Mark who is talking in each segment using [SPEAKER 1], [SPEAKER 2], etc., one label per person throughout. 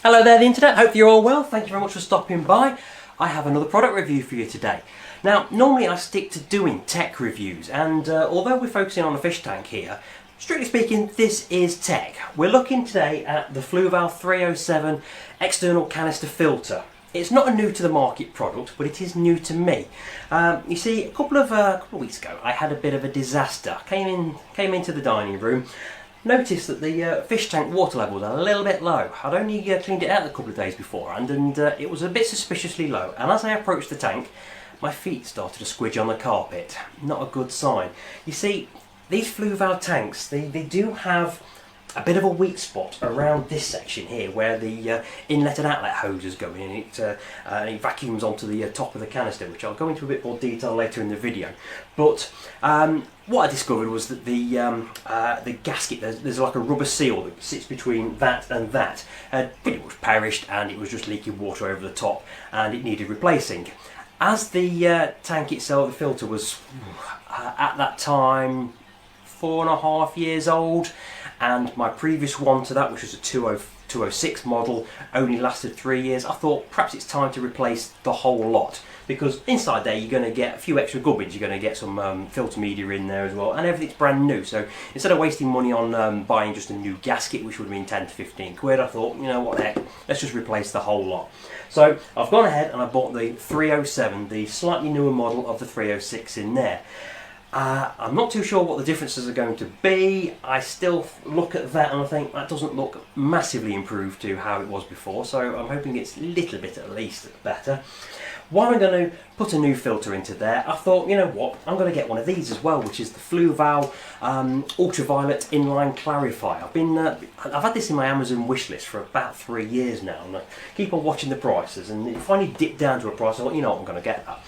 [SPEAKER 1] Hello there the internet, hope you're all well, thank you very much for stopping by. I have another product review for you today. Now normally I stick to doing tech reviews and although we're focusing on a fish tank here, strictly speaking this is tech. We're looking today at the Fluval A447 external canister filter. It's not a new to the market product, but it is new to me. You see, a couple of weeks ago I had a bit of a disaster. Came into the dining room, noticed that the fish tank water level was a little bit low. I'd only cleaned it out a couple of days beforehand and it was a bit suspiciously low, and as I approached the tank my feet started to squidge on the carpet. Not a good sign. You see, these Fluval tanks, they do have a bit of a weak spot around this section here where the inlet and outlet hoses go in, and it vacuums onto the top of the canister, which I'll go into a bit more detail later in the video. But what I discovered was that the gasket, there's like a rubber seal that sits between that and that, had pretty much perished and it was just leaking water over the top and it needed replacing. As the tank itself, the filter was at that time 4.5 years old, and my previous one to that, which was a 206 model, only lasted 3 years. I thought perhaps it's time to replace the whole lot, because inside there you're going to get a few extra gubbins, you're going to get some filter media in there as well, and everything's brand new. So instead of wasting money on buying just a new gasket, which would have been 10 to 15 quid, I thought, you know what the heck, let's just replace the whole lot. So I've gone ahead and I bought the 307, the slightly newer model of the 306 in there. I'm not too sure what the differences are going to be. I still look at that and I think that doesn't look massively improved to how it was before, so I'm hoping it's a little bit at least better. While I'm going to put a new filter into there, I thought, you know what, I'm going to get one of these as well, which is the Fluval Ultraviolet Inline Clarifier. I've had this in my Amazon wish list for about 3 years now, and I keep on watching the prices, and it finally dipped down to a price. I thought, you know what, I'm going to get that.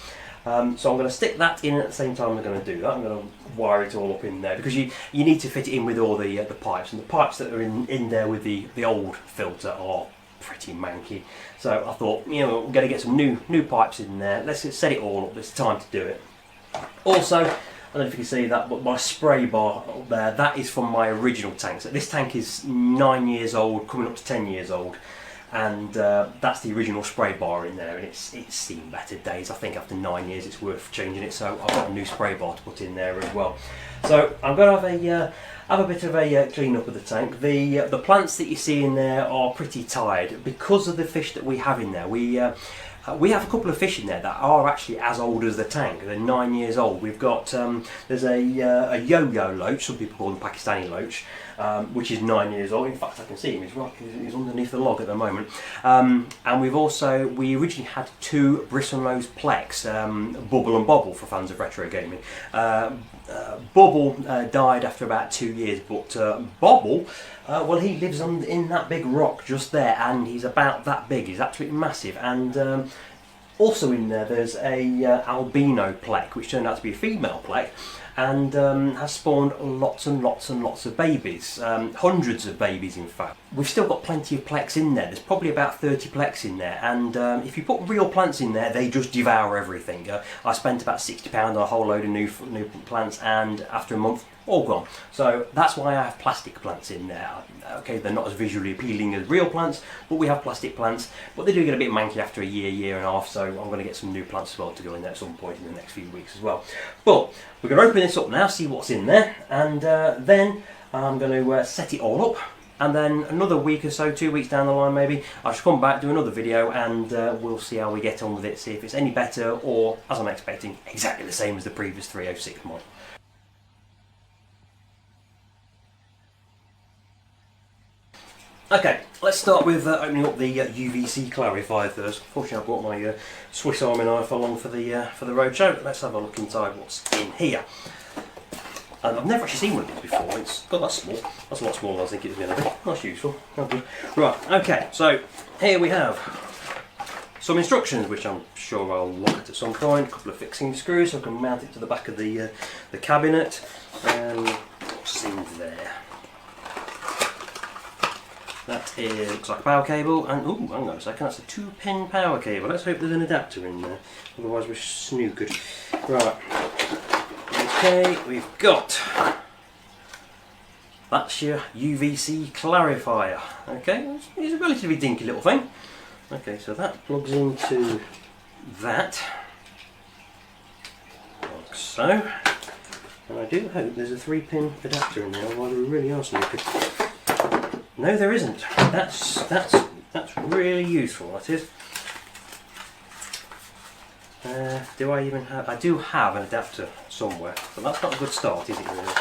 [SPEAKER 1] So I'm going to stick that in at the same time I'm going to do that. I'm going to wire it all up in there, because you need to fit it in with all the pipes, and the pipes that are in there with the old filter are pretty manky. So I thought, you know, we're going to get some new pipes in there. Let's set it all up. It's time to do it. Also, I don't know if you can see that, but my spray bar up there, that is from my original tank. So this tank is 9 years old, coming up to 10 years old. And that's the original spray bar in there, and it's seen better days. I think after 9 years it's worth changing it, so I've got a new spray bar to put in there as well. So I'm going to have a bit of a clean up of the tank. The plants that you see in there are pretty tired because of the fish that we have in there. We have a couple of fish in there that are actually as old as the tank. They're 9 years old. We've got there's a yo-yo loach, some people call them Pakistani loach, which is 9 years old. In fact, I can see him. He's underneath the log at the moment. And we originally had two bristlenose plex, Bubble and Bobble for fans of retro gaming. Bubble died after about 2 years, but Bobble, well, he lives in that big rock just there, and he's about that big. He's absolutely massive. And also in there, there's a albino plec, which turned out to be a female plec, and has spawned lots and lots and lots of babies, hundreds of babies in fact. We've still got plenty of plecs in there. There's probably about 30 plecs in there, and if you put real plants in there, they just devour everything. I spent about £60 on a whole load of new plants, and after a month, all gone. So that's why I have plastic plants in there. Okay, they're not as visually appealing as real plants, but we have plastic plants, but they do get a bit manky after a year and a half, so I'm going to get some new plants as well to go in there at some point in the next few weeks as well. But we're going to open this up now, see what's in there, and then I'm going to set it all up, and then another week or so, 2 weeks down the line maybe, I shall come back, do another video, and we'll see how we get on with it, see if it's any better, or, as I'm expecting, exactly the same as the previous 306 model. Okay, let's start with opening up the UVC clarifier first. Fortunately, I brought my Swiss Army knife along for the roadshow. Let's have a look inside what's in here. And I've never actually seen one of these before. It's got that small. That's a lot smaller than I was thinking it was going to be. That's useful. Oh, good. Right. Okay. So here we have some instructions, which I'm sure I'll look at some point. A couple of fixing screws so I can mount it to the back of the cabinet. And what's in there? That looks like a power cable, and oh, hang on a second, that's a 2-pin power cable. Let's hope there's an adapter in there, otherwise we're snookered. Right, okay, we've got that's your UVC clarifier. Okay, it's a relatively dinky little thing. Okay, so that plugs into that, like so. And I do hope there's a 3-pin adapter in there, otherwise we really are snookered. No, there isn't. That's really useful. That is. Do I even have? I do have an adapter somewhere, but that's not a good start, is it really?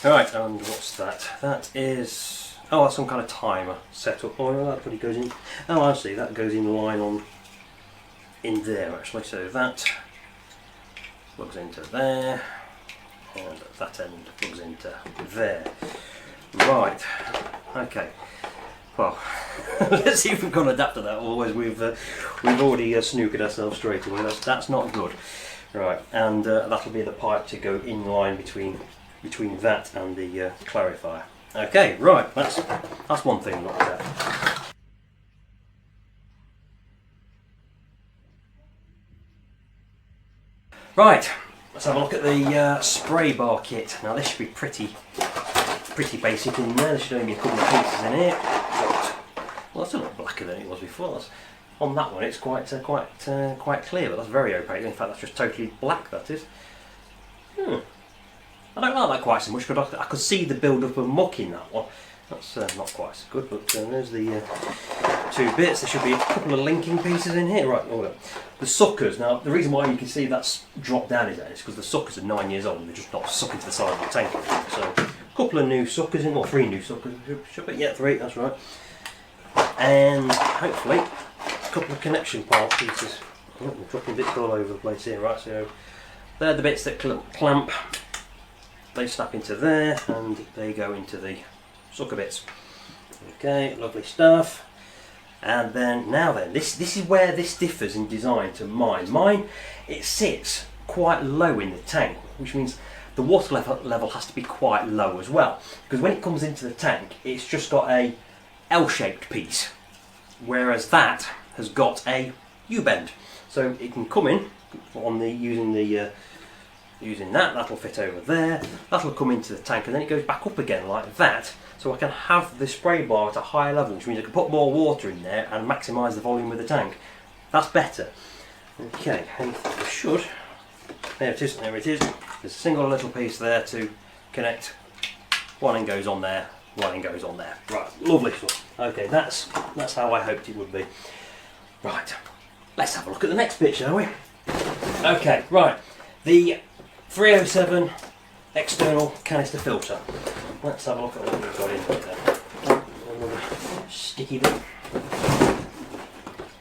[SPEAKER 1] Right, and what's that? That is, oh, that's some kind of timer setup. Oh, no, that probably goes in. Oh, I see. That goes in line on in there actually. So that plugs into there, and that end plugs into there. Right. Okay. Well, let's see if we've got an adapter that. Otherwise, we've already snookered ourselves straight away. That's not good. Right, and that'll be the pipe to go in line between that and the clarifier. Okay, right. That's one thing looked at. Right, let's have a look at the spray bar kit. Now this should be pretty basic in there. There should only be a couple of pieces in here. Well, that's a lot blacker than it was before. On that one, it's quite clear, but that's very opaque. In fact, that's just totally black. That is. I don't like that quite so much, but I could see the build-up of muck in that one. That's not quite so good. But there's the 2 bits. There should be a couple of linking pieces in here. Right, hold on. The suckers. Now, the reason why you can see that's dropped down is because the suckers are 9 years old and they're just not sucking to the side of the tank anymore. So, a couple of new suckers in, or 3 new suckers. Should be, yeah, 3. That's right. And hopefully a couple of connection part pieces. Oh, we're dropping bits all over the place here, right? So they're the bits that clamp. They snap into there and they go into the sucker bits. Okay, lovely stuff. And then this is where this differs in design to mine. Mine, it sits quite low in the tank, which means the water level has to be quite low as well. Because when it comes into the tank, it's just got a L-shaped piece, whereas that has got a U-bend, so it can come in on the using that. That'll fit over there. That'll come into the tank, and then it goes back up again like that. So I can have the spray bar at a higher level, which means I can put more water in there and maximise the volume of the tank. That's better. Okay, and I should. There it is. There it is. There's a single little piece there to connect. One end goes on there. One end goes on there. Right, lovely stuff. Okay, that's how I hoped it would be. Right, let's have a look at the next bit, shall we? Okay, right, the 307 external canister filter. Let's have a look at what we've got in here. Another sticky bit.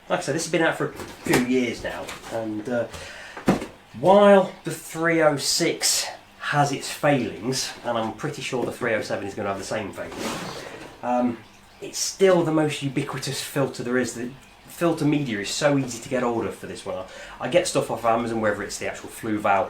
[SPEAKER 1] Like I said, this has been out for a few years now, and while the 306 has its failings, and I'm pretty sure the 307 is going to have the same failings, it's still the most ubiquitous filter there is. The filter media is so easy to get hold of for this one. I get stuff off Amazon, whether it's the actual Fluval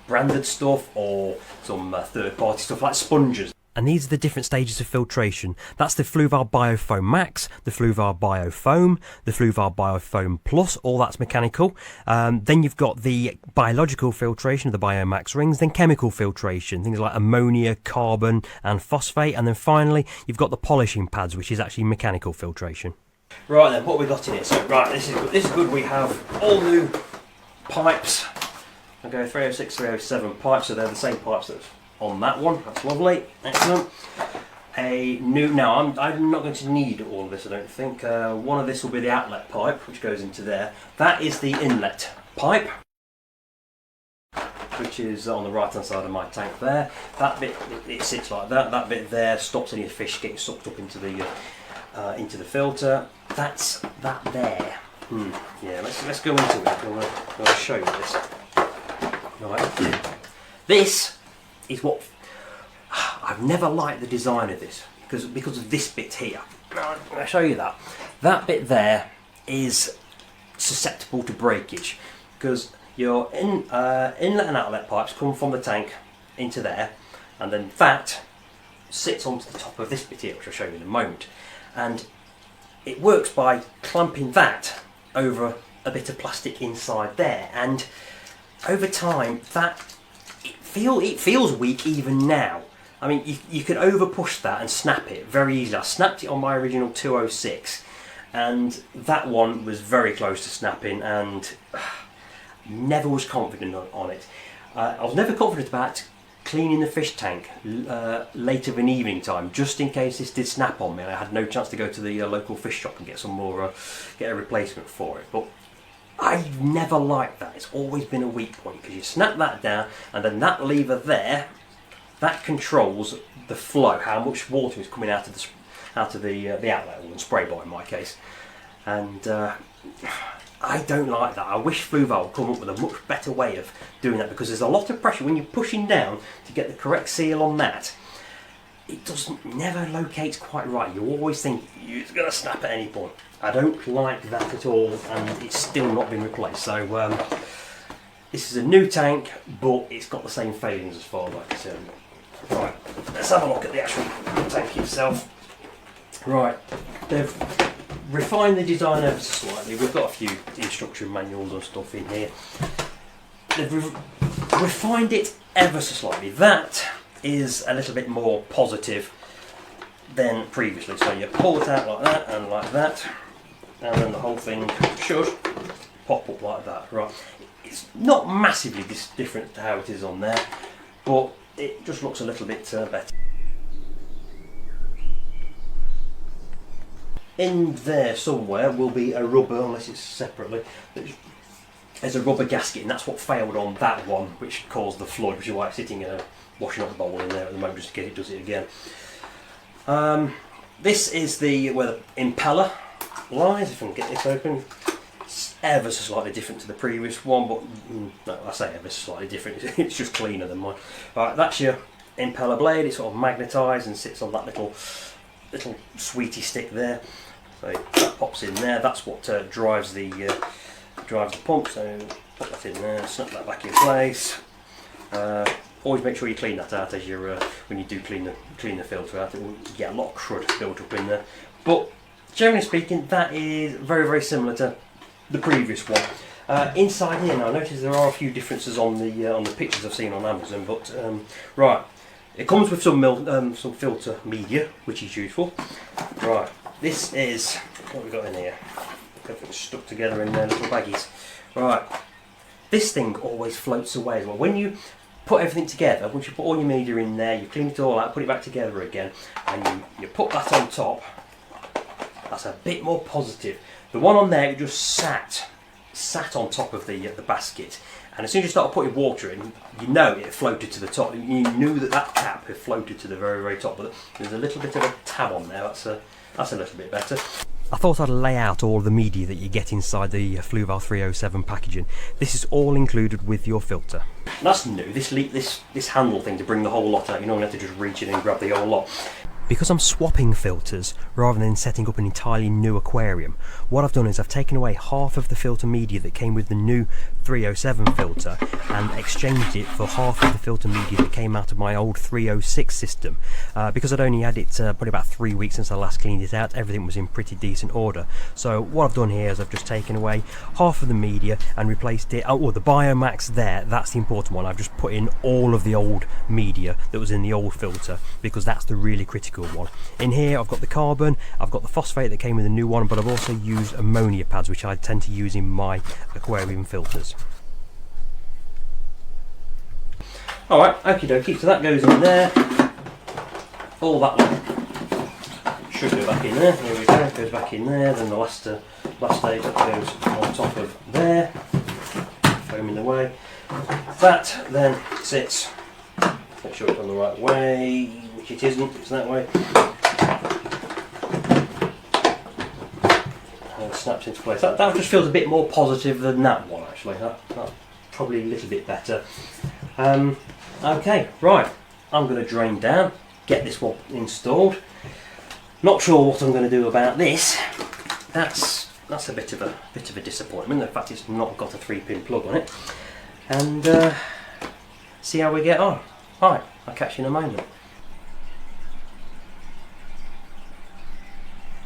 [SPEAKER 1] branded stuff or some third-party stuff like sponges. And these are the different stages of filtration. That's the Fluval Biofoam Max, the Fluval Biofoam, the Fluval Biofoam Plus, all that's mechanical. Then you've got the biological filtration of the Biomax rings, then chemical filtration, things like ammonia, carbon and phosphate, and then finally you've got the polishing pads, which is actually mechanical filtration. Right then, what have we got in here? So right, this is good. We have all new pipes. Okay, 306, 307 pipes, so they're the same pipes that's on that one. That's lovely, excellent. A new, now I'm not going to need all of this, I don't think. One of this will be the outlet pipe, which goes into there. That is the inlet pipe, which is on the right hand side of my tank there. That bit, it sits like that. That bit there stops any fish getting sucked up into the filter. That's that there. Yeah, let's go into it. I'll show you this. Right. This is what I've never liked the design of this because of this bit here. I'll show you that. That bit there is susceptible to breakage because your inlet and outlet pipes come from the tank into there, and then that sits onto the top of this bit here, which I'll show you in a moment. And it works by clamping that over a bit of plastic inside there, and over time that feels weak even now. I mean, you could over push that and snap it very easily. I snapped it on my original 206, and that one was very close to snapping, and never was confident on it. I was never confident about cleaning the fish tank late of an evening time, just in case this did snap on me and I had no chance to go to the local fish shop and get some more, get a replacement for it. But I never liked that. It's always been a weak point, because you snap that down and then that lever there, that controls the flow, how much water is coming out of the outlet, or the spray bar in my case. And I don't like that. I wish Fluval would come up with a much better way of doing that, because there's a lot of pressure when you're pushing down to get the correct seal on that. It never locates quite right. You always think it's going to snap at any point. I don't like that at all, and it's still not been replaced. So this is a new tank, but it's got the same failings as far as I'm concerned. Right, let's have a look at the actual tank itself. Right, they've refined the design ever so slightly. We've got a few instruction manuals and stuff in here. They've refined it ever so slightly. That is a little bit more positive than previously. So you pull it out like that and like that, and then the whole thing should pop up like that. Right, it's not massively different to how it is on there, but it just looks a little bit better. In there somewhere will be a rubber, unless it's separately, there's a rubber gasket, and that's what failed on that one, which caused the flood, which is why it's sitting in a washing up the bowl in there at the moment, just in case it does it again. This is where the impeller lies, if I can get this open. It's ever so slightly different to the previous one, but no, I say ever so slightly different, it's just cleaner than mine. Alright, that's your impeller blade. It's sort of magnetised and sits on that little sweetie stick there. So that pops in there. That's what drives the pump. So pop that in there, snap that back in place. Always make sure you clean that out as you're when you do clean the filter out. It will get a lot of crud built up in there. But generally speaking, that is very, very similar to the previous one. Inside here now, I notice there are a few differences on the pictures I've seen on Amazon. But right, it comes with some filter media, which is useful. Right, this is what we've got in here. Everything's stuck together in their little baggies. Right, this thing always floats away as well. When you put everything together, once you put all your media in there, you clean it all out, put it back together again, and you put that on top, that's a bit more positive. The one on there, it just sat on top of the basket, and as soon as you start putting water in, you know it floated to the top. You knew that cap had floated to the very, very top, but there's a little bit of a tab on there. That's a little bit better. I thought I'd lay out all the media that you get inside the Fluval 307 packaging. This is all included with your filter. That's new, this handle thing to bring the whole lot out. You don't have to just reach in and grab the whole lot. Because I'm swapping filters rather than setting up an entirely new aquarium, what I've done is I've taken away half of the filter media that came with the new 307 filter and exchanged it for half of the filter media that came out of my old 306 system. Because I'd only had it probably about 3 weeks since I last cleaned it out, everything was in pretty decent order. So what I've done here is I've just taken away half of the media and replaced it. Oh, the Biomax there, that's the important one. I've just put in all of the old media that was in the old filter, because that's the really critical one. In here I've got the carbon, I've got the phosphate that came with the new one, but I've also used ammonia pads, which I tend to use in my aquarium filters. Alright, okie dokie, so that goes in there. All that one should go back in there. Here we go, it goes back in there. Then the last stage that goes on top of there, foam in the way. That then sits, make sure it's on the right way, which it isn't, it's that way. And it snaps into place. That just feels a bit more positive than that one actually. That's probably a little bit better. Okay, right, I'm going to drain down, get this one installed. Not sure what I'm going to do about this. That's a bit of a disappointment. The fact it's not got a 3-pin plug on it. And see how we get on. Right, I'll catch you in a moment.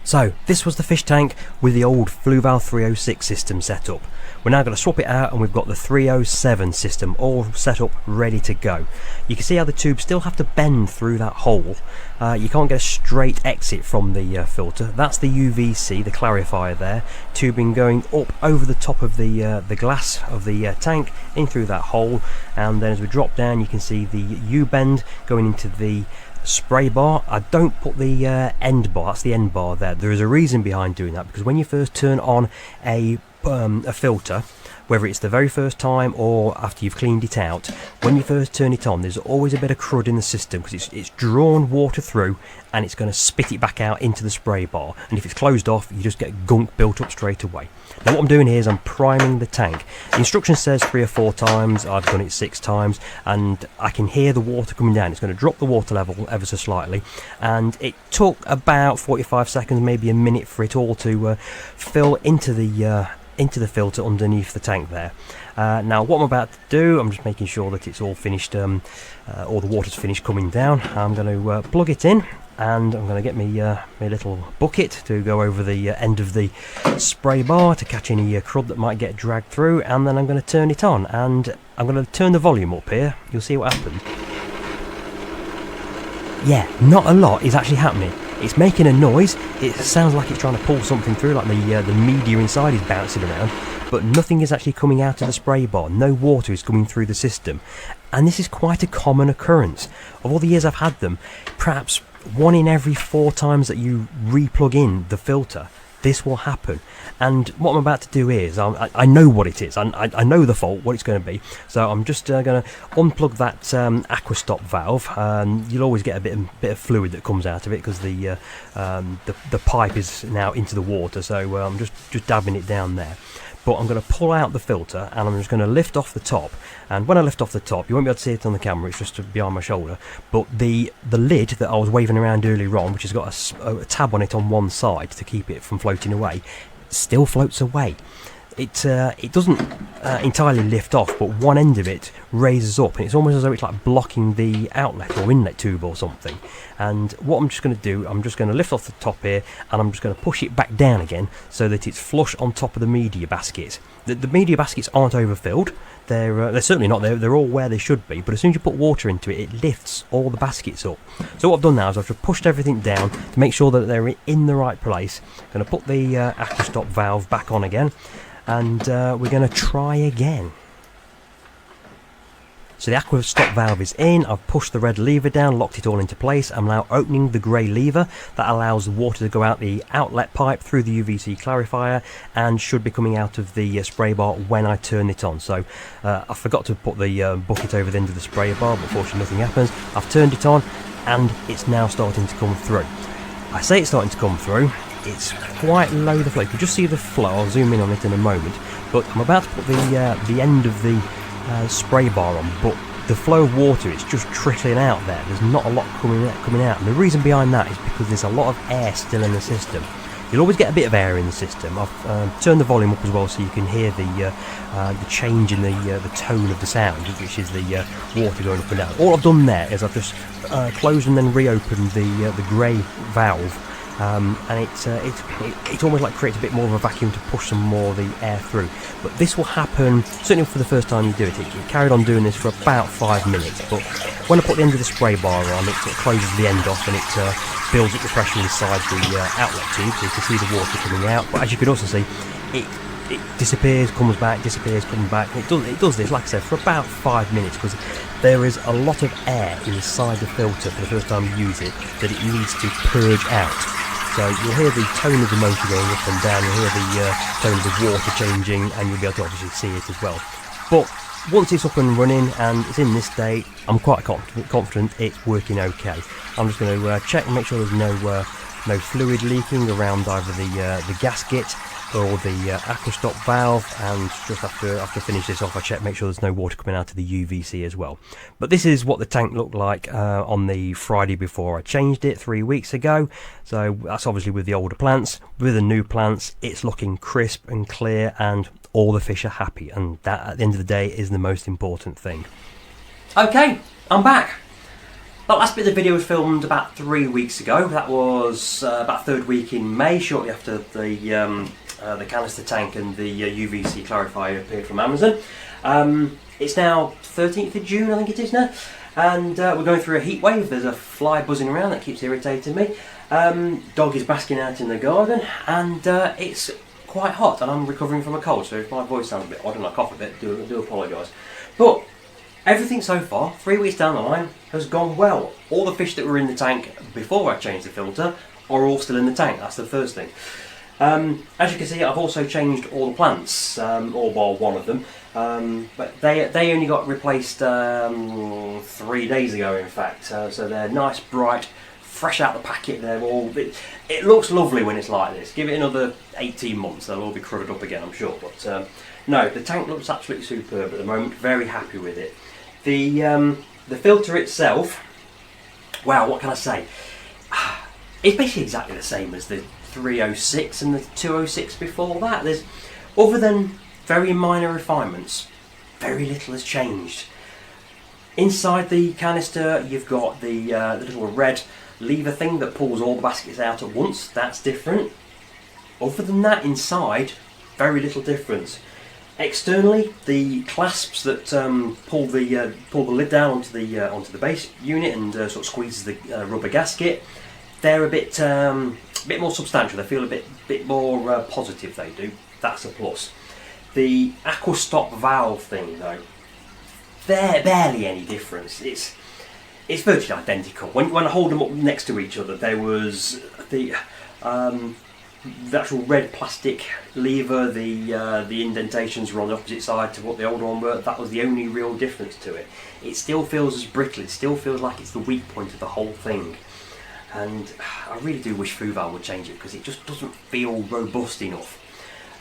[SPEAKER 1] So So this was the fish tank with the old Fluval 306 system set up. We're now going to swap it out and we've got the 307 system all set up, ready to go. You can see how the tubes still have to bend through that hole. You can't get a straight exit from the filter. That's the UVC, the clarifier there, tubing going up over the top of the glass of the tank in through that hole, and then as we drop down you can see the U-bend going into the spray bar. I don't put the end bar, that's the end bar there. There is a reason behind doing that, because when you first turn on a filter, whether it's the very first time or after you've cleaned it out, when you first turn it on there's always a bit of crud in the system, because it's drawn water through and it's going to spit it back out into the spray bar, and if it's closed off you just get gunk built up straight away. Now what I'm doing here is I'm priming the tank. The instruction says 3 or 4 times, I've done it 6 times, and I can hear the water coming down. It's going to drop the water level ever so slightly, and it took about 45 seconds, maybe a minute, for it all to fill into the filter underneath the tank there. Now what I'm about to do, I'm just making sure that it's all finished, all the water's finished coming down. I'm going to plug it in, and I'm going to get me my little bucket to go over the end of the spray bar to catch any crud that might get dragged through, and then I'm going to turn it on, and I'm going to turn the volume up here. You'll see what happens. Yeah, not a lot is actually happening. It's making a noise. It sounds like it's trying to pull something through, like the media inside is bouncing around, but nothing is actually coming out of the spray bar. No water is coming through the system, and this is quite a common occurrence. Of all the years I've had them, perhaps 1 in every 4 times that you re-plug in the filter, this will happen. And what I'm about to do is, I know what it is, I know the fault, what it's going to be, so I'm just going to unplug that aqua stop valve. You'll always get a bit of fluid that comes out of it, because the pipe is now into the water, so I'm just dabbing it down there. But I'm going to pull out the filter and I'm just going to lift off the top, and when I lift off the top you won't be able to see it on the camera, it's just behind my shoulder, but the lid that I was waving around earlier on, which has got a tab on it on one side to keep it from floating away, still floats away. It doesn't entirely lift off, but one end of it raises up, and it's almost as though it's like blocking the outlet or inlet tube or something. And what I'm just going to do, I'm just going to lift off the top here, and I'm just going to push it back down again so that it's flush on top of the media basket. The media baskets aren't overfilled. They're certainly not. They're all where they should be, but as soon as you put water into it, it lifts all the baskets up. So what I've done now is I've just pushed everything down to make sure that they're in the right place. I'm going to put the aqua stop valve back on again, and we're going to try again. So the aqua stop valve is in, I've pushed the red lever down, locked it all into place. I'm now opening the grey lever that allows the water to go out the outlet pipe through the UVC clarifier, and should be coming out of the spray bar when I turn it on. So I forgot to put the bucket over the end of the spray bar, but fortunately nothing happens. I've turned it on and it's now starting to come through. I say it's starting to come through, it's quite low, the flow. You can just see the flow, I'll zoom in on it in a moment, but I'm about to put the end of the spray bar on, but the flow of water is just trickling out there. There's not a lot coming out, and the reason behind that is because there's a lot of air still in the system. You'll always get a bit of air in the system. I've turned the volume up as well so you can hear the change in the tone of the sound, which is the water going up and down. All I've done there is I've just closed and then reopened the grey valve. And it's almost like creates a bit more of a vacuum to push some more of the air through. But this will happen, certainly for the first time you do it. It carried on doing this for about 5 minutes, but when I put the end of the spray bar on, it sort of closes the end off and it builds up the pressure inside the outlet tube, so you can see the water coming out. But as you can also see, it disappears, comes back, disappears, comes back. It does this, like I said, for about 5 minutes, because there is a lot of air inside the filter for the first time you use it that it needs to purge out. So you'll hear the tone of the motor going up and down, you'll hear the tone of the water changing, and you'll be able to obviously see it as well. But once it's up and running and it's in this state, I'm quite confident it's working okay. I'm just going to check and make sure there's no fluid leaking around either the gasket or the aqua stop valve, and just after finish this off I check, make sure there's no water coming out of the UVC as well. But this is what the tank looked like on the Friday before I changed it 3 weeks ago. So that's obviously with the older plants. With the new plants, it's looking crisp and clear, and all the fish are happy, and that at the end of the day is the most important thing. Okay, I'm back. That last bit of the video was filmed about 3 weeks ago. That was about third week in May, shortly after the canister tank and the UVC clarifier appeared from Amazon. It's now 13th of June, I think it is now, and we're going through a heat wave. There's a fly buzzing around that keeps irritating me. Dog is basking out in the garden, and it's quite hot, and I'm recovering from a cold, so if my voice sounds a bit odd and I cough a bit, do apologise. But everything so far, 3 weeks down the line, has gone well. All the fish that were in the tank before I changed the filter are all still in the tank. That's the first thing. As you can see, I've also changed all the plants, or well, one of them, but they only got replaced 3 days ago, in fact. So they're nice, bright, fresh out the packet. They're all. It looks lovely when it's like this. Give it another 18 months, they'll all be cruded up again, I'm sure. But no, the tank looks absolutely superb at the moment. Very happy with it. The filter itself, wow, what can I say? It's basically exactly the same as the 306 and the 206 before that. There's, other than very minor refinements, very little has changed. Inside the canister, you've got the little red lever thing that pulls all the baskets out at once. That's different. Other than that, inside, very little difference. Externally, the clasps that pull the lid down onto the base unit and sort of squeezes the rubber gasket, they're a bit more substantial. They feel a bit more positive. They do. That's a plus. The aqua stop valve thing, though, barely any difference. It's virtually identical. When I hold them up next to each other, there was the actual red plastic lever, the indentations were on the opposite side to what the old one were. That was the only real difference to it. It still feels as brittle, it still feels like it's the weak point of the whole thing. And I really do wish Fluval would change it, because it just doesn't feel robust enough.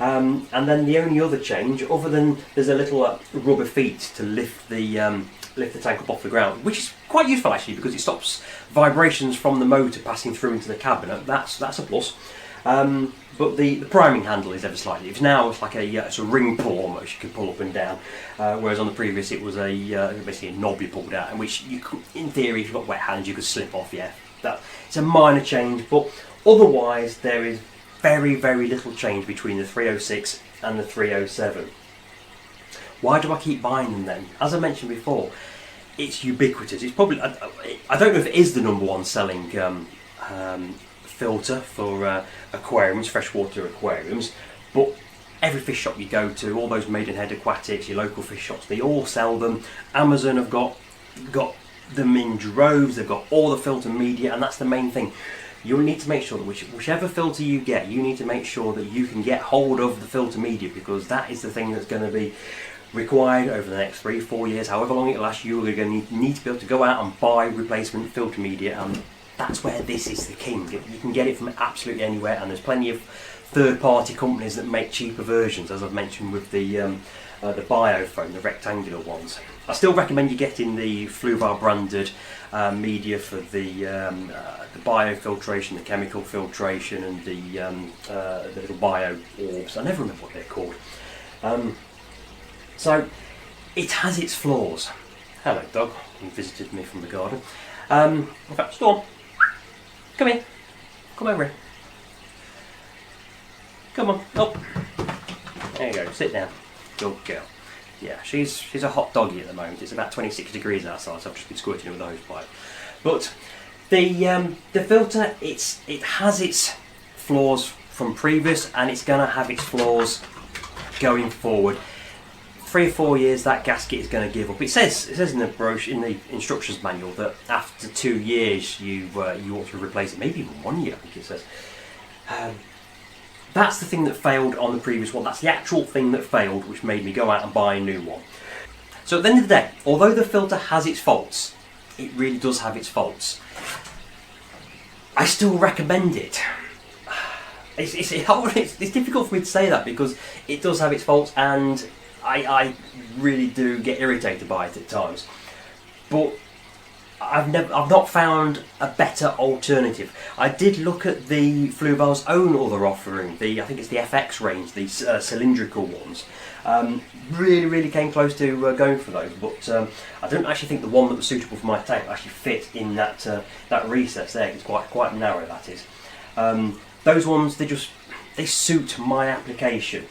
[SPEAKER 1] And then the only other change, other than there's a little rubber feet to lift the tank up off the ground, which is quite useful actually, because it stops vibrations from the motor passing through into the cabinet. That's a plus. But the priming handle is ever slightly. It's like it's a ring pull almost. You can pull up and down, whereas on the previous it was basically a knob you pulled out, and which you could, in theory, if you've got wet hands, you could slip off. Yeah, it's a minor change, but otherwise there is very, very little change between the 306 and the 307. Why do I keep buying them then? As I mentioned before, it's ubiquitous. It's probably, I don't know if it is the #1 selling filter for aquariums, freshwater aquariums, but every fish shop you go to, all those Maidenhead Aquatics, your local fish shops, they all sell them. Amazon have got them in droves. They've got all the filter media, and that's the main thing. You'll need to make sure that whichever filter you get, you need to make sure that you can get hold of the filter media, because that is the thing that's going to be required over the next 3-4 years, however long it lasts. You're going to need to be able to go out and buy replacement filter media, and that's where this is the king. You can get it from absolutely anywhere, and there's plenty of third-party companies that make cheaper versions, as I've mentioned with the biofoam, the rectangular ones. I still recommend you getting the Fluval branded media for the biofiltration, the chemical filtration, and the little bio orbs. I never remember what they're called. So it has its flaws. Hello, dog. You visited me from the garden. In fact, Storm, come here. Come over here. Come on, up. There you go. Sit down. Good girl. Yeah, she's a hot doggy at the moment. It's about 26 degrees outside, so I've just been squirting it with a hose pipe. But the filter, it has its flaws from previous, and it's going to have its flaws going forward. 3 or 4 years, that gasket is going to give up. It says in the brochure, in the instructions manual, that after 2 years you ought to replace it. Maybe even 1 year, I think it says. That's the thing that failed on the previous one. That's the actual thing that failed, which made me go out and buy a new one. So at the end of the day, although the filter has its faults, it really does have its faults, I still recommend it. It's difficult for me to say that, because it does have its faults, and I really do get irritated by it at times. But I've not found a better alternative. I did look at the Fluval's own other offering, I think it's the FX range, these cylindrical ones. Really came close to going for those, but I don't actually think the one that was suitable for my tank actually fit in that recess there. It's quite narrow, that is. Those ones, they suit my application.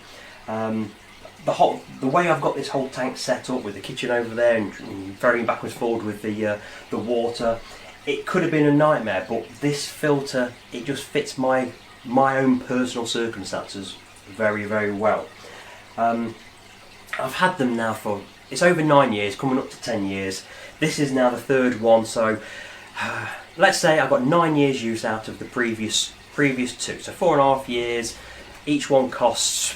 [SPEAKER 1] The way I've got this whole tank set up with the kitchen over there and varying backwards forward with the water, it could have been a nightmare, but this filter, it just fits my own personal circumstances very well. I've had them now for, it's over 9 years, coming up to 10 years. This is now the third one, so let's say I've got 9 years use out of the previous two, so 4.5 years. Each one costs,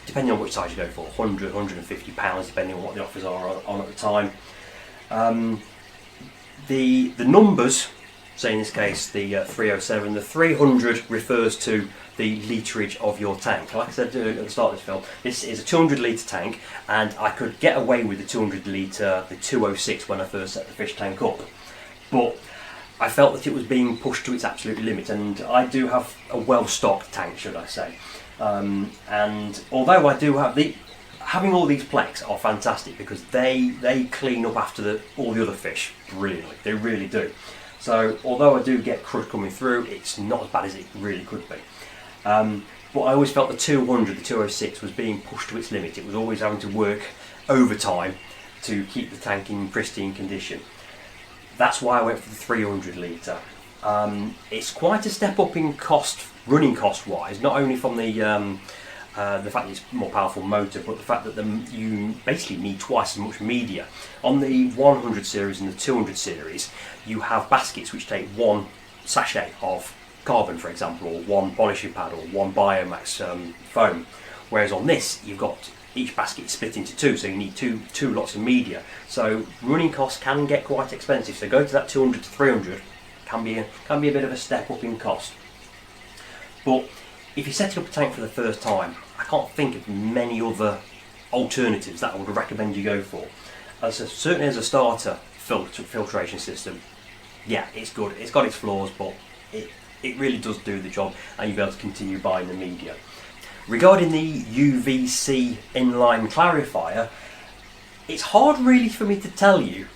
[SPEAKER 1] depending on which size you go for, £100, £150, depending on what the offers are on at the time. The numbers, say in this case the 307, the 300 refers to the litrage of your tank. Like I said at the start of this film, this is a 200 litre tank, and I could get away with the 200 litre, the 206 when I first set the fish tank up. But I felt that it was being pushed to its absolute limit, and I do have a well-stocked tank, should I say. And although I do have having all these plex are fantastic because they clean up after all the other fish brilliantly. They really do. So although I do get crud coming through, it's not as bad as it really could be. But I always felt the 200, the 206 was being pushed to its limit. It was always having to work overtime to keep the tank in pristine condition. That's why I went for the 300 litre. It's quite a step up in cost, running cost wise, not only from the fact that it's a more powerful motor, but the fact that you basically need twice as much media. On the 100 series and the 200 series, you have baskets which take one sachet of carbon, for example, or one polishing pad, or one Biomax foam. Whereas on this, you've got each basket split into two, so you need two lots of media. So running costs can get quite expensive. So going to that 200 to 300 can be a bit of a step up in cost. But if you're setting up a tank for the first time, I can't think of many other alternatives that I would recommend you go for. Certainly as a starter filtration system, yeah, it's good. It's got its flaws, but it really does do the job, and you'll be able to continue buying the media. Regarding the UVC inline clarifier, it's hard really for me to tell you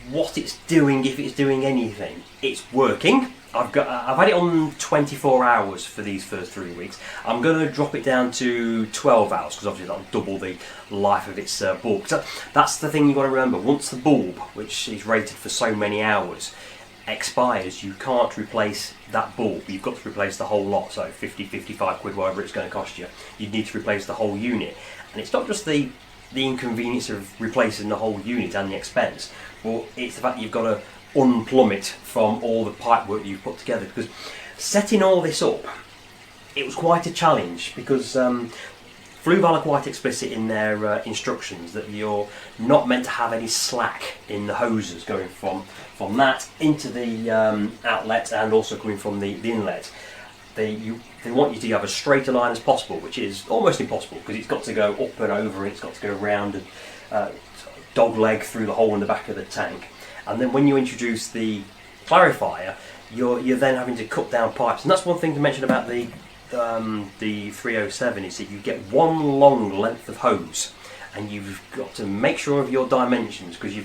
[SPEAKER 1] what it's doing, if it's doing anything. It's working. I've had it on 24 hours for these first 3 weeks. I'm going to drop it down to 12 hours because obviously that'll double the life of its bulb. So that's the thing you've got to remember. Once the bulb, which is rated for so many hours, expires, you can't replace that bulb. You've got to replace the whole lot, so 50, 55 quid, whatever it's going to cost you. You need to replace the whole unit. And it's not just the inconvenience of replacing the whole unit and the expense, but it's the fact that you've got to unplumb it from all the pipework you've put together, because setting all this up, it was quite a challenge, because Fluval are quite explicit in their instructions that you're not meant to have any slack in the hoses going from that into the outlet, and also coming from the inlet. They want you to have as straight a line as possible, which is almost impossible because it's got to go up and over, and it's got to go round and dog leg through the hole in the back of the tank. And then when you introduce the clarifier, you're then having to cut down pipes. And that's one thing to mention about the 307, is that you get one long length of hose, and you've got to make sure of your dimensions, because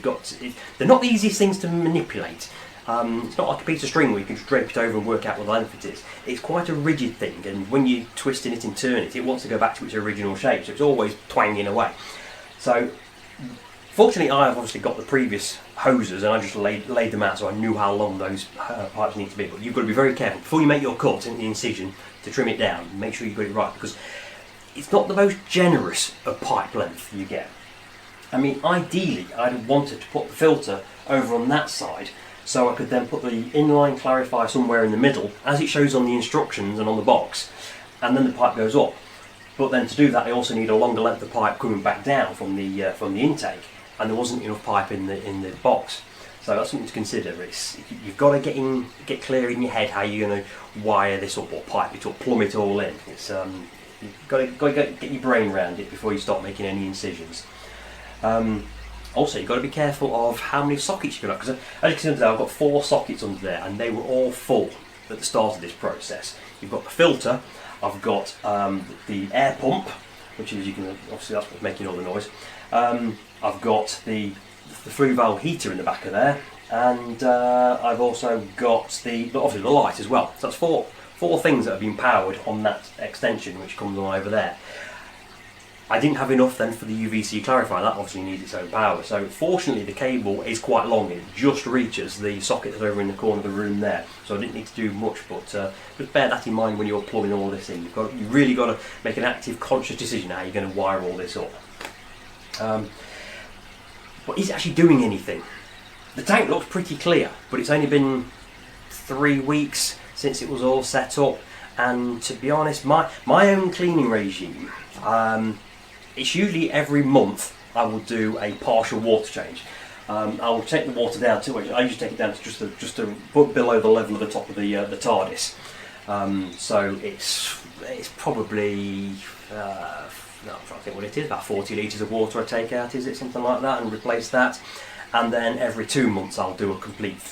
[SPEAKER 1] they're not the easiest things to manipulate. It's not like a piece of string where you can just drape it over and work out what the length it is. It's quite a rigid thing, and when you're twisting it and turning it, it wants to go back to its original shape, so it's always twanging away. So fortunately, I've obviously got the previous hoses, and I just laid them out so I knew how long those pipes need to be. But you've got to be very careful before you make your cut in the incision to trim it down. Make sure you got it right, because it's not the most generous of pipe length you get. I mean, ideally, I'd wanted to put the filter over on that side, so I could then put the inline clarifier somewhere in the middle, as it shows on the instructions and on the box, and then the pipe goes up. But then to do that, I also need a longer length of pipe coming back down from the intake, and there wasn't enough pipe in the box. So that's something to consider. You've got to get clear in your head how you're going to wire this up or pipe it up, plumb it all in. You've got to get your brain around it before you start making any incisions. Also, you've got to be careful of how many sockets you're going to have, because as you can see under there, I've got 4 sockets under there, and they were all full at the start of this process. You've got the filter, I've got the air pump, which is, you can obviously, that's what's making all the noise. I've got the Fluval heater in the back of there, and I've also got obviously the light as well. So that's four things that have been powered on that extension, which comes on over there. I didn't have enough then for the UVC clarifier. That obviously needs its own power. So fortunately the cable is quite long. It just reaches the socket that's over in the corner of the room there. So I didn't need to do much, but just bear that in mind when you're plumbing all this in. You've really got to make an active, conscious decision how you're going to wire all this up. But is it actually doing anything? The tank looks pretty clear, but it's only been 3 weeks since it was all set up. And to be honest, my own cleaning regime, it's usually every month I will do a partial water change. I will take the water down to it. I usually take it down to just below the level of the top of the TARDIS. So it's probably no, I'm trying to think what it is. About 40 litres of water I take out. Is it something like that? And replace that. And then every 2 months I'll do a complete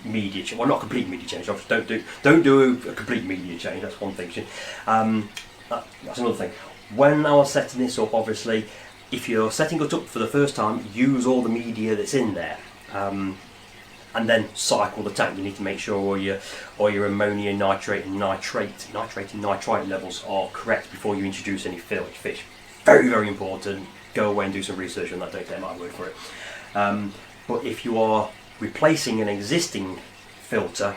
[SPEAKER 1] media change. Well, not complete media change. Obviously, don't do a complete media change. That's one thing. That's another thing. When I was setting this up, obviously, if you're setting it up for the first time, use all the media that's in there, and then cycle the tank. You need to make sure all your ammonia, nitrate and nitrite levels are correct before you introduce any fish. Very, very important. Go away and do some research on that. Don't take my word for it. But if you are replacing an existing filter,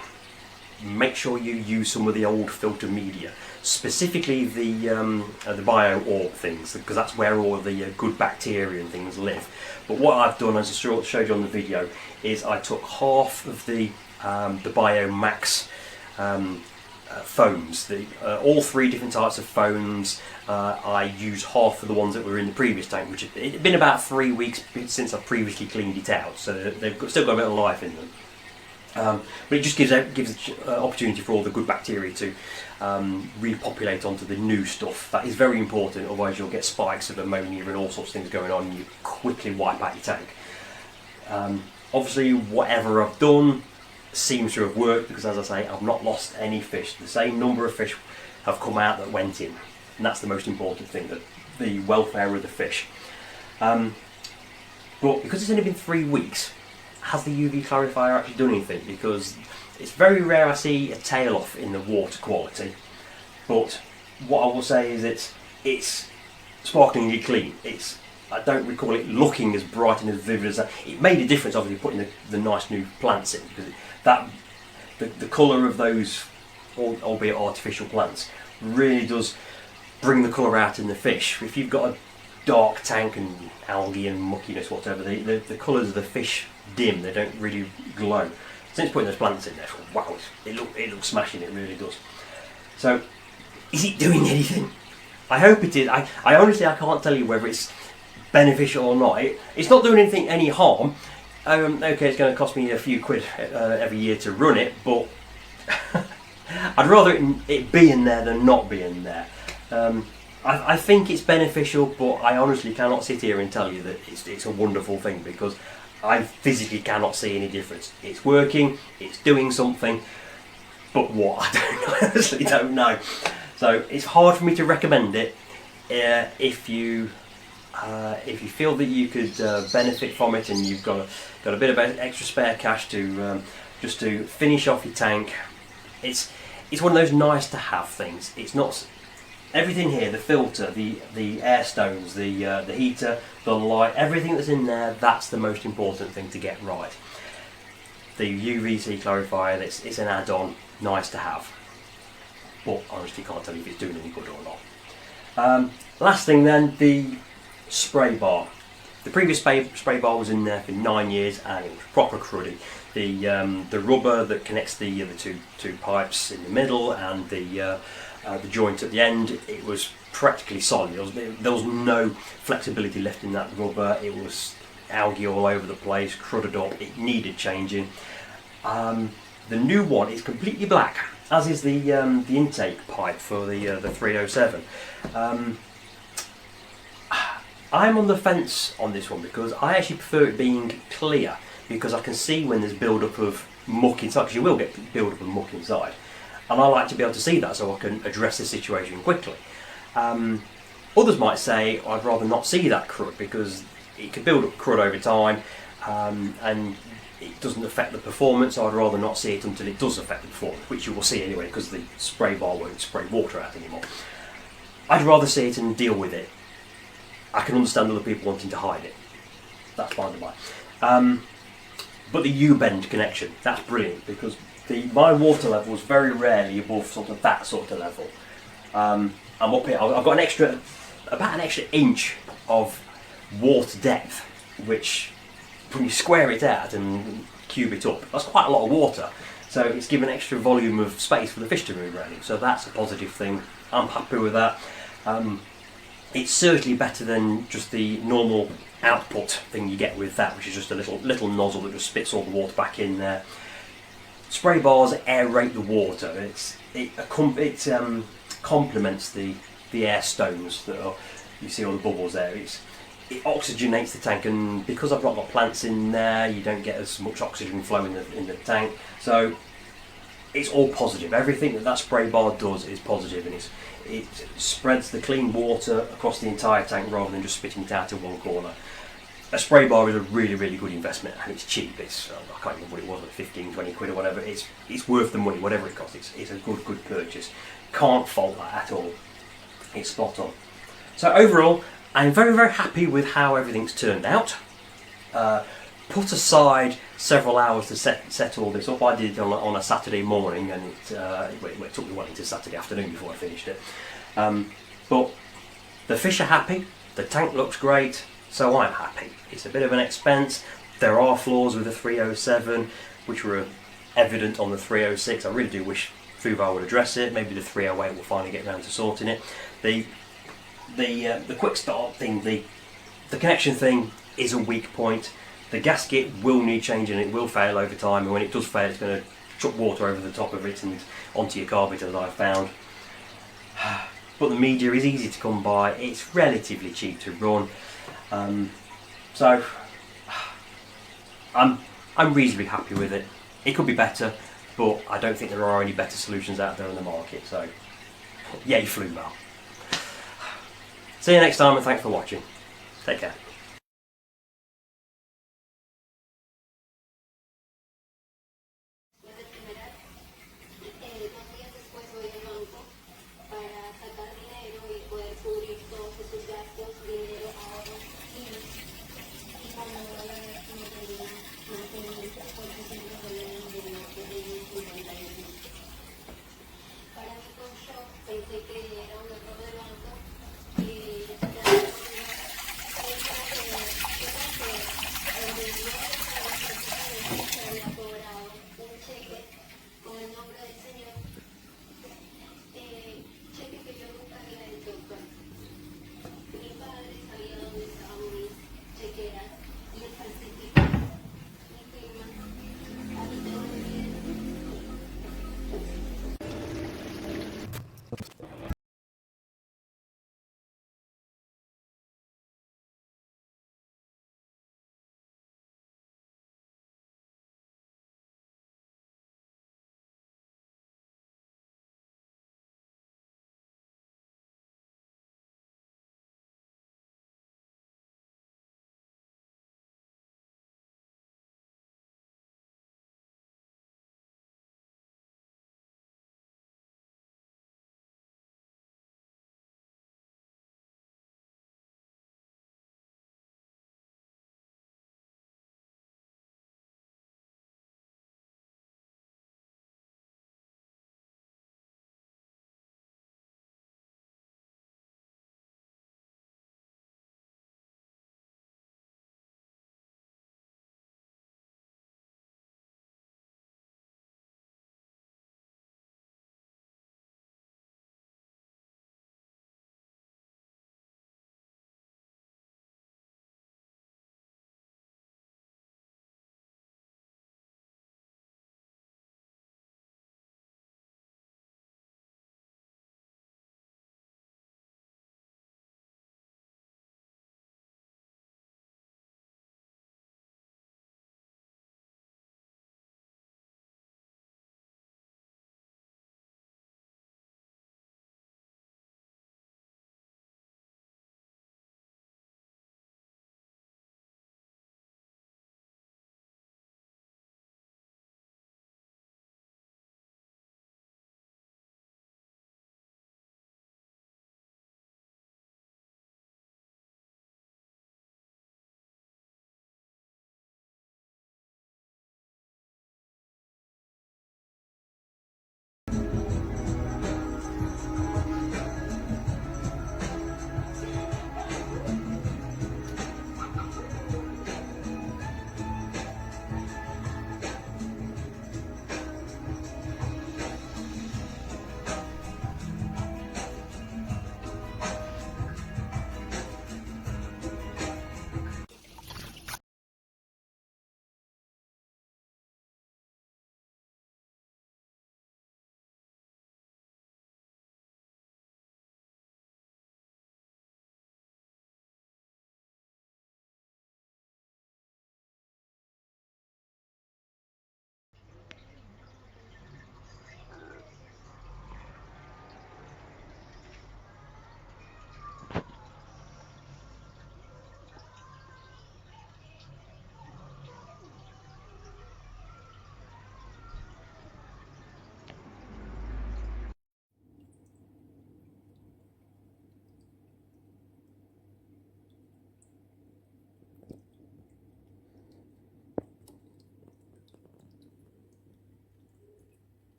[SPEAKER 1] make sure you use some of the old filter media, specifically the bio orb things, because that's where all the good bacteria and things live. But what I've done, as I showed you on the video, is I took half of the Biomax foams, all 3 different types of foams. I used half of the ones that were in the previous tank, which it had been about 3 weeks since I previously cleaned it out, so they've still got a bit of life in them. But it just gives opportunity for all the good bacteria to repopulate onto the new stuff. That is very important, otherwise you'll get spikes of ammonia and all sorts of things going on, and you quickly wipe out your tank. Obviously, whatever I've done seems to have worked, because as I say, I've not lost any fish. The same number of fish have come out that went in, and that's the most important thing, the welfare of the fish. But because it's only been 3 weeks, has the UV clarifier actually done anything? Because it's very rare I see a tail off in the water quality, but what I will say is it's sparklingly clean. I don't recall it looking as bright and as vivid as that. It made a difference, obviously, putting the nice new plants in, because the colour of those, albeit artificial plants, really does bring the colour out in the fish. If you've got a dark tank and algae and muckiness, whatever, the colours of the fish dim, they don't really glow. Since putting those plants in there, wow, it looks smashing, it really does. So, is it doing anything? I hope it is. I honestly, I can't tell you whether it's beneficial or not. It's not doing any harm. Okay, it's going to cost me a few quid every year to run it, but I'd rather it be in there than not be in there. I think it's beneficial, but I honestly cannot sit here and tell you that it's a wonderful thing, because I physically cannot see any difference. It's working, it's doing something, but what? I honestly don't know. So it's hard for me to recommend it. If you feel that you could benefit from it, and you've got a bit of extra spare cash to just to finish off your tank, it's one of those nice to have things. It's not everything here, the filter, the air stones, the heater, the light, everything that's in there, that's the most important thing to get right. The UVC clarifier, it's an add-on, nice to have, but honestly can't tell you if it's doing any good or not. Last thing then, the spray bar. The previous spray bar was in there for 9 years, and it was proper cruddy. The rubber that connects the two pipes in the middle and the joint at the end, it was practically solid. There was no flexibility left in that rubber. It was algae all over the place, crudded up. It needed changing. The new one is completely black, as is the intake pipe for the 307. I'm on the fence on this one because I actually prefer it being clear, because I can see when there's build-up of muck inside, because you will get build-up of muck inside, and I like to be able to see that so I can address the situation quickly. Others might say I'd rather not see that crud because it can build up crud over time, and it doesn't affect the performance, so I'd rather not see it until it does affect the performance, which you will see anyway because the spray bar won't spray water out anymore. I'd rather see it and deal with it. I can understand other people wanting to hide it. That's by the by. But the U-bend connection, that's brilliant, because my water level is very rarely above sort of that sort of level. I'm up here, I've got about an extra inch of water depth, which when you square it out and cube it up, that's quite a lot of water. So it's given extra volume of space for the fish to move around in. So that's a positive thing. I'm happy with that. It's certainly better than just the normal output thing you get with that, which is just a little nozzle that just spits all the water back in there. Spray bars aerate the water. It complements the air stones that are, you see all the bubbles there. It oxygenates the tank, and because I've not got plants in there, you don't get as much oxygen flow in the tank. So it's all positive. Everything that spray bar does is positive, and it spreads the clean water across the entire tank rather than just spitting it out in one corner. A spray bar is a really, really good investment, and it's cheap. It's I can't remember what it was, like 15, 20 quid or whatever. It's worth the money, whatever it costs. It's a good purchase. Can't fault that at all. It's spot on. So overall, I'm very, very happy with how everything's turned out. Put aside several hours to set all this up. I did it on a Saturday morning, and it took me well into Saturday afternoon before I finished it. But the fish are happy, the tank looks great, so I'm happy. It's a bit of an expense. There are flaws with the 307, which were evident on the 306. I really do wish Fluval would address it. Maybe the 308 will finally get around to sorting it. The quick start thing, the connection thing is a weak point. The gasket will need changing, it will fail over time, and when it does fail, it's going to chuck water over the top of it and onto your carpet, as I've found. But the media is easy to come by, it's relatively cheap to run, so I'm reasonably happy with it. It could be better, but I don't think there are any better solutions out there on the market, so yay Fluval. See you next time, and thanks for watching. Take care.
[SPEAKER 2] Pensé que era un error de banco,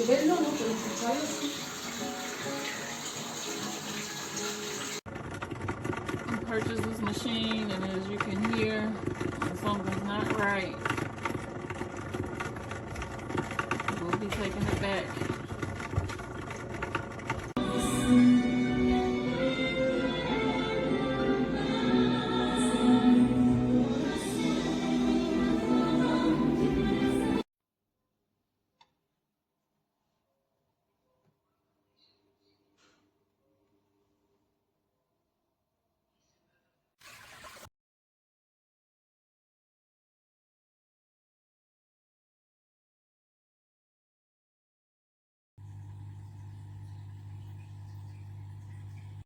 [SPEAKER 2] bello, no? Per escucharlo, sí. I purchased this machine, and as you can hear, something's not right. We'll be taking it back.